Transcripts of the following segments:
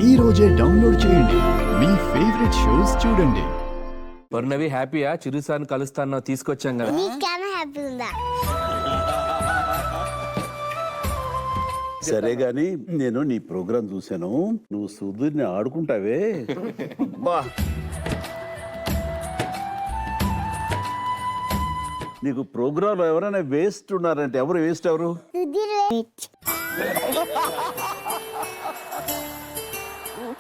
ఈ రోజే డౌన్లోడ్ చేయండి మీ ఫేవరెట్ షోస్ చూడండి. వర్ణవి హ్యాపీయా? చిరుసాని కలుస్తాను తీసుకొచ్చాం కదా. నీకేమైనా హ్యాపీ ఉందా? సరే గాని నేను నీ ప్రోగ్రాం చూశాను. నువ్వు సుధీర్ని ఆడుకుంటావే. నీకు ప్రోగ్రాంలో ఎవరైనా వేస్ట్ ఉన్నారంటే ఎవరు వేస్ట్? ఎవరు?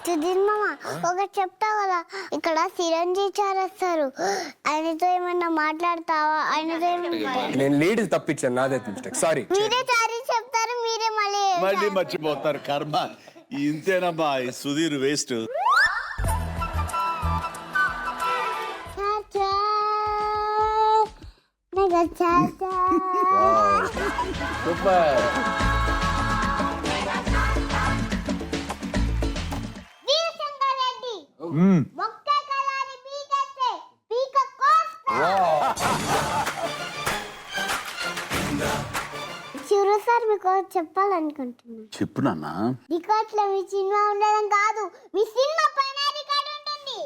సుధీర్ మామ ఒకటి చెప్తావు కదా, ఇక్కడ చిరంజీవి చార్ వస్తారు, ఆయనతో ఏమన్నా మాట్లాడతావా? ఆయనతో ఏమన్నా నేను లీడ్ తప్పించాను, నాదే మిస్టేక్, సారీ. మీరే చారీ చెప్తారు, మీరే మళ్ళీ మర్చిపోతారు. కర్మ ఇంతేనమ్మా. ఈ సుధీర్ వేస్ట్. సూపర్. చిరు సార్ మీకు చెప్పాలనుకుంటున్నాను. చెప్పు నాన్న. రికార్డ్ లో మీ సినిమా ఉండడం కాదు, మీ సినిమా పైన రికార్డ్ ఉంటుంది.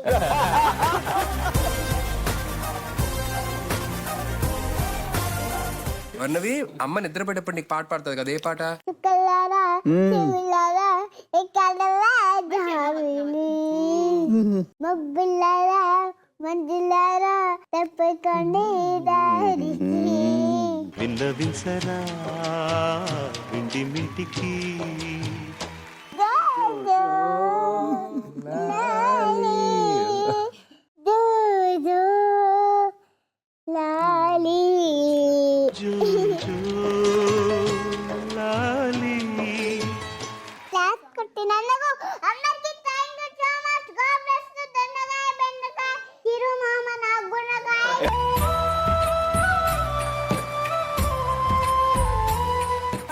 వర్ణవి అమ్మ నిద్ర పెట్టేప్పుడు నీకు పాట పాడుతుంది కదా, ఏ పాట? చుక్కలారా చెవులారా ఎక్కడలా జావిలి మబ్బులారా మంజులారా తప్పకండి దారి విన్నవించరా వింటి మింటికి లాలి లాలి. క్లాస్ కొట్టినందుకు అందరికీ thank you so much. God bless you. దొండగాయ బెండకాయ చిరు మామ నా గుణగాయ.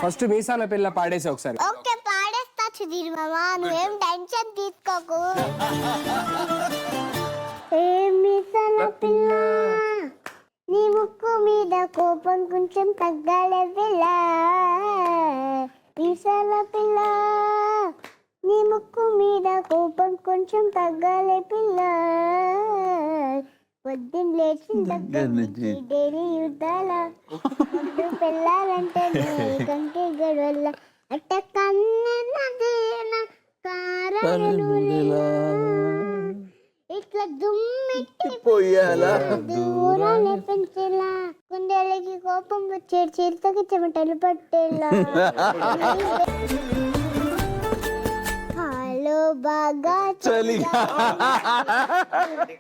ఫస్ట్ మీసాల పిల్ల పాడేసి ఒకసారి. ఓకే పాడేస్తా సుధీర్ మామ, నువ్వేం టెన్షన్ తీసుకోకు. మీసాల పిల్ల నీ ముక్కు మీద కోపం కొంచెం తగ్గాలే పిల్ల. మీసాల పిల్ల నీ ముక్కు మీద కోపం కొంచెం తగ్గాలే పిల్ల. పొద్దున్న లేచిన దగ్గర నుంచి డైలీ యుద్ధాల ముందు పెళ్ళాలంటే కంటి గడవల్ల అట్ట కన్నెన కారణులా ఇట్లా దుమ్మెట్టిపోయాలా దూరాన్ని పెంచేలా కుందేలకి కోపం వచ్చేది చిరుతకి చెమటలు పట్టేలా. హలో బాగా చలి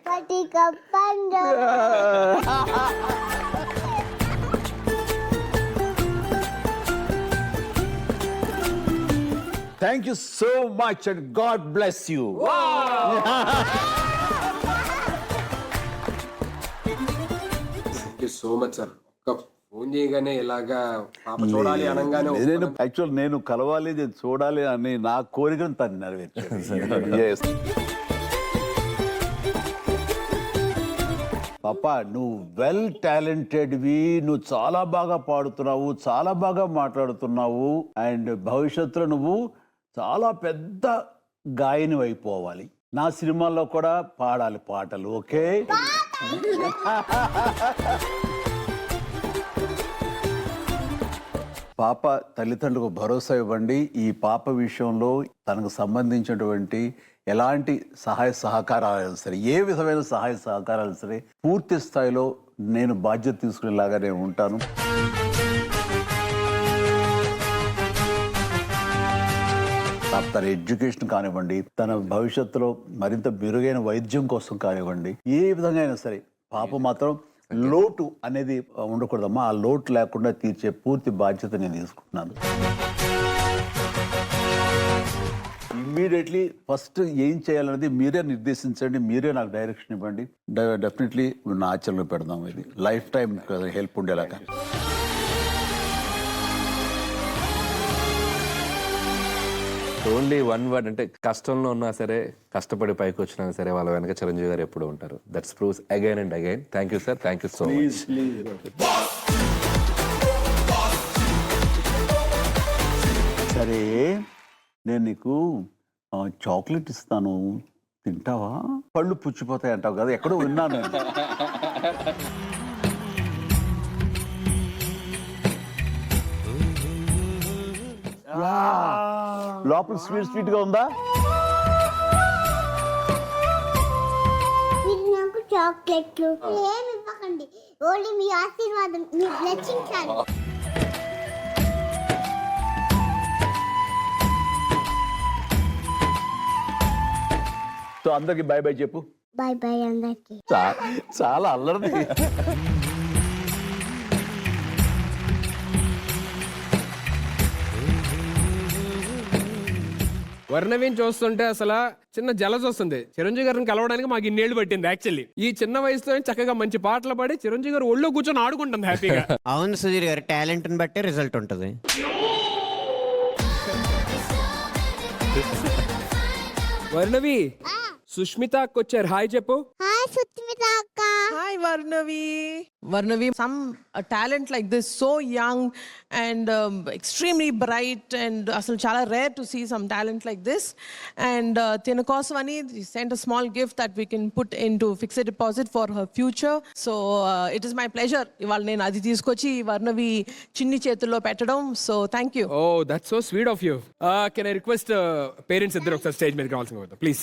పటి కప్పంగా. Thank you so much and God bless you. So much sir. Phone చేయగానే ఇలాగా పాప చూడాలి అనగానే నేను యాక్చువల్ నేను కలవాలి, నేను చూడాలి అని నా కోరికను తను నెరవేర్చాను. పాపా నువ్వు వెల్ టాలెంటెడ్వి, నువ్వు చాలా బాగా పాడుతున్నావు, చాలా బాగా మాట్లాడుతున్నావు, అండ్ భవిష్యత్తులో నువ్వు చాలా పెద్ద గాయని అయిపోవాలి. నా సినిమాల్లో కూడా పాడాలి పాటలు. ఓకే? పాప తల్లిదండ్రులకు భరోసా ఇవ్వండి. ఈ పాప విషయంలో తనకు సంబంధించినటువంటి ఎలాంటి సహాయ సహకారాలు సరే, ఏ విధమైన సహాయ సహకారాలు సరే పూర్తి స్థాయిలో నేను బాధ్యత తీసుకునేలాగా నేను ఉంటాను. తన ఎడ్యుకేషన్ కానివ్వండి, తన భవిష్యత్తులో మరింత మెరుగైన వైద్యం కోసం కానివ్వండి, ఏ విధంగా అయినా సరే పాప మాత్రం లోటు అనేది ఉండకూడదమ్మా. ఆ లోటు లేకుండా తీర్చే పూర్తి బాధ్యత నేను తీసుకుంటున్నాను. ఇమ్మీడియట్లీ ఫస్ట్ ఏం చేయాలనేది మీరే నిర్దేశించండి, మీరే నాకు డైరెక్షన్ ఇవ్వండి. డెఫినెట్లీ నా ఆచరణలో పెడదాం. ఇది లైఫ్ టైం హెల్ప్ ఉండేలాగా. ఓన్లీ వన్ వర్డ్, అంటే కష్టంలో ఉన్నా సరే, కష్టపడి పైకి వచ్చినా సరే వాళ్ళ వెనక చిరంజీవి గారు ఎప్పుడు ఉంటారు. That's proves again and again. Thank you sir, thank you so much. సరే నేను నీకు చాక్లెట్ ఇస్తాను, తింటావా? పళ్ళు పుచ్చిపోతాయి అంటావు కదా, ఎక్కడో విన్నాను నేను. లోపల స్వీట్ గా ఉందా? మీరు నాకు చాక్లెట్లు ఏమి ఇవ్వకండి, ఓన్లీ మీ ఆశీర్వాదం, మీ బ్లెస్సింగ్ చాలు. సో అందరికి బై బై చెప్పు. బాయ్ బాయ్ అందరికి. చాలా అల్లరిది. వర్ణవిని చూస్తుంటే అసలు చిన్న జలస్ వస్తుంది. చిరంజీవి గారిని కలవడానికి మాకు ఇన్నేళ్లు పట్టింది. యాక్చువల్లీ ఈ చిన్న వయసులో చక్కగా మంచి పాటలు పాడి చిరంజీవి గారు ఒళ్ళో కూర్చొని ఆడుకుంటుంది హ్యాపీగా. అవును సుధీర్ గారు, టాలెంట్ ని బట్టే రిజల్ట్ ఉంటుంది. వర్ణవి సుష్మితకి వచ్చారు, హాయ్ చెప్పు. హాయ్ సుస్మిత అక్క. Hi Varnavi. Varnavi, some a talent like this, so young and extremely bright, and asal chala rare to see some talent like this. And Tina Koswani sent a small gift that we can put into fixed deposit for her future. So it is my pleasure. Ival nenu adi teeskochi Varnavi chinni chetulo pettadam. So thank you. Oh that's so sweet of you. Can I request parents ఇద్దరు ఒకసారి stage మీదకి రావాల్సిందిగా please.